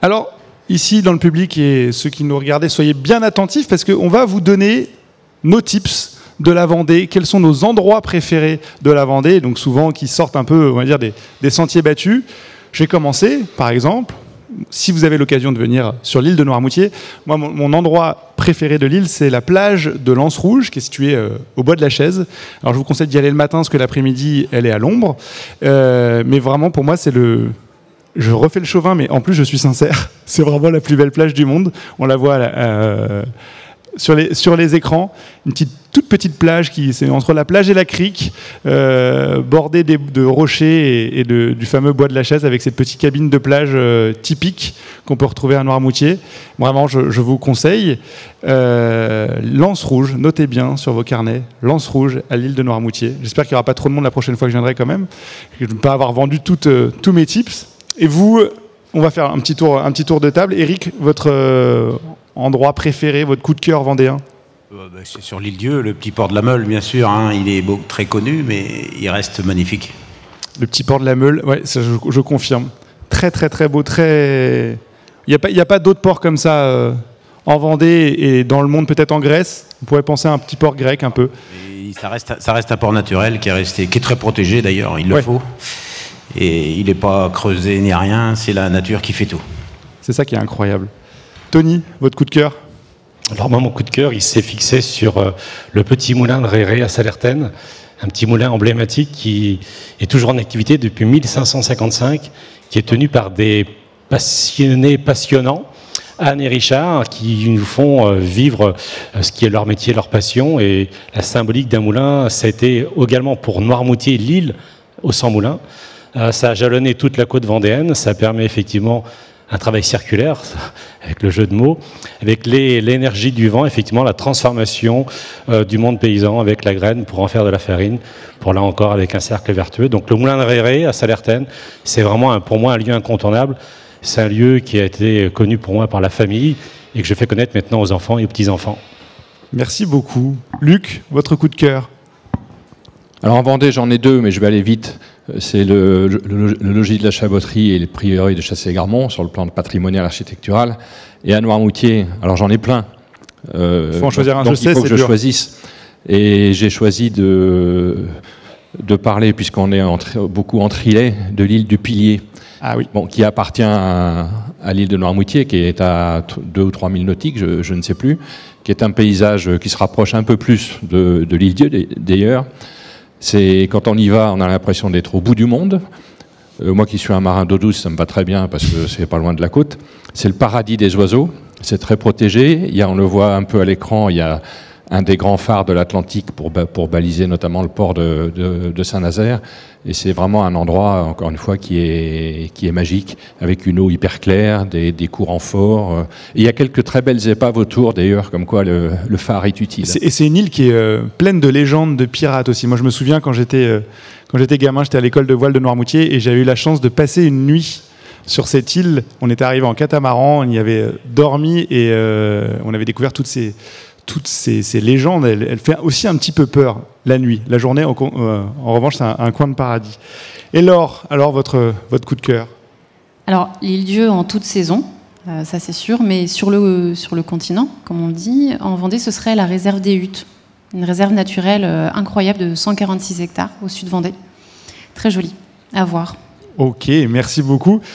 Alors, ici, dans le public et ceux qui nous regardent, soyez bien attentifs parce qu'on va vous donner nos tips de la Vendée. Quels sont nos endroits préférés de la Vendée, donc souvent qui sortent un peu, on va dire, des sentiers battus. Je vais commencer, par exemple, si vous avez l'occasion de venir sur l'île de Noirmoutier. Moi, mon endroit préféré de l'île, c'est la plage de l'Anse Rouge, qui est située au bois de la Chaise. Alors, je vous conseille d'y aller le matin, parce que l'après-midi, elle est à l'ombre. Mais vraiment, pour moi, c'est le... Je refais le chauvin, mais en plus, je suis sincère. C'est vraiment la plus belle plage du monde. On la voit sur les écrans. Une toute petite plage, c'est entre la plage et la crique, bordée de rochers et du fameux bois de la Chaise, avec ces petites cabines de plage typiques qu'on peut retrouver à Noirmoutier. Vraiment, je vous conseille. L'Anse Rouge, notez bien sur vos carnets. L'Anse Rouge à l'île de Noirmoutier. J'espère qu'il n'y aura pas trop de monde la prochaine fois que je viendrai quand même. Je ne vais pas avoir vendu tous mes tips. Et vous, on va faire un petit tour de table. Eric, votre endroit préféré, votre coup de cœur vendéen? C'est sur l'Île-Dieu, le petit port de la Meule, bien sûr. Hein. Il est très connu, mais il reste magnifique. Le petit port de la Meule, ouais, ça, je confirme. Très, très, très beau. Très... Il n'y a pas d'autres ports comme ça en Vendée et dans le monde, peut-être en Grèce. On pourrait penser à un petit port grec un peu. Et ça reste un port naturel qui est très protégé d'ailleurs, il le faut. Et il n'est pas creusé ni rien, c'est la nature qui fait tout. C'est ça qui est incroyable. Tony, votre coup de cœur? Alors moi, mon coup de cœur, il s'est fixé sur le petit moulin de Réré à Salertaine, un petit moulin emblématique qui est toujours en activité depuis 1555, qui est tenu par des passionnés passionnants, Anne et Richard, qui nous font vivre ce qui est leur métier, leur passion. Et la symbolique d'un moulin, ça a été également pour Noirmoutier, l'île au 100 moulins. Ça a jalonné toute la côte vendéenne, ça permet effectivement un travail circulaire, avec le jeu de mots, avec l'énergie du vent, effectivement la transformation du monde paysan avec la graine pour en faire de la farine, pour là encore avec un cercle vertueux. Donc le moulin de Réré à Salertaine, c'est vraiment pour moi un lieu incontournable. C'est un lieu qui a été connu pour moi par la famille et que je fais connaître maintenant aux enfants et aux petits-enfants. Merci beaucoup. Luc, votre coup de cœur? Alors en Vendée, j'en ai deux, mais je vais aller vite. C'est le logis de la Chaboterie et les prieurés de Chassé-Garmont sur le plan patrimonial architectural. Et à Noirmoutier, alors j'en ai plein. Il faut en choisir un, donc il faut que je choisisse. Et j'ai choisi de parler, puisqu'on est beaucoup en Trillet, de l'île du Pilier. Ah oui. Bon, qui appartient à l'île de Noirmoutier, qui est à 2 ou 3 000 nautiques, je ne sais plus, qui est un paysage qui se rapproche un peu plus de l'île-Dieu d'ailleurs. C'est quand on y va, on a l'impression d'être au bout du monde. Moi qui suis un marin d'eau douce, ça me va très bien parce que c'est pas loin de la côte. C'est le paradis des oiseaux, c'est très protégé. On le voit un peu à l'écran, il y a un des grands phares de l'Atlantique pour baliser notamment le port de Saint-Nazaire. Et c'est vraiment un endroit, encore une fois, qui est magique, avec une eau hyper claire, des courants forts. Et il y a quelques très belles épaves autour, d'ailleurs, comme quoi le phare est utile. Et c'est une île qui est pleine de légendes, de pirates aussi. Moi, je me souviens, quand j'étais gamin, j'étais à l'école de voile de Noirmoutier, et j'avais eu la chance de passer une nuit sur cette île. On était arrivé en catamaran, on y avait dormi, et on avait découvert toutes ces légendes. Elle fait aussi un petit peu peur la nuit. La journée, en revanche, c'est un coin de paradis. Et Laure, alors votre coup de cœur? Alors, l'île-Dieu en toute saison, ça c'est sûr, mais sur le continent, comme on le dit, en Vendée, ce serait la réserve des Huttes, une réserve naturelle incroyable de 146 hectares au sud de Vendée. Très jolie à voir. Ok, merci beaucoup.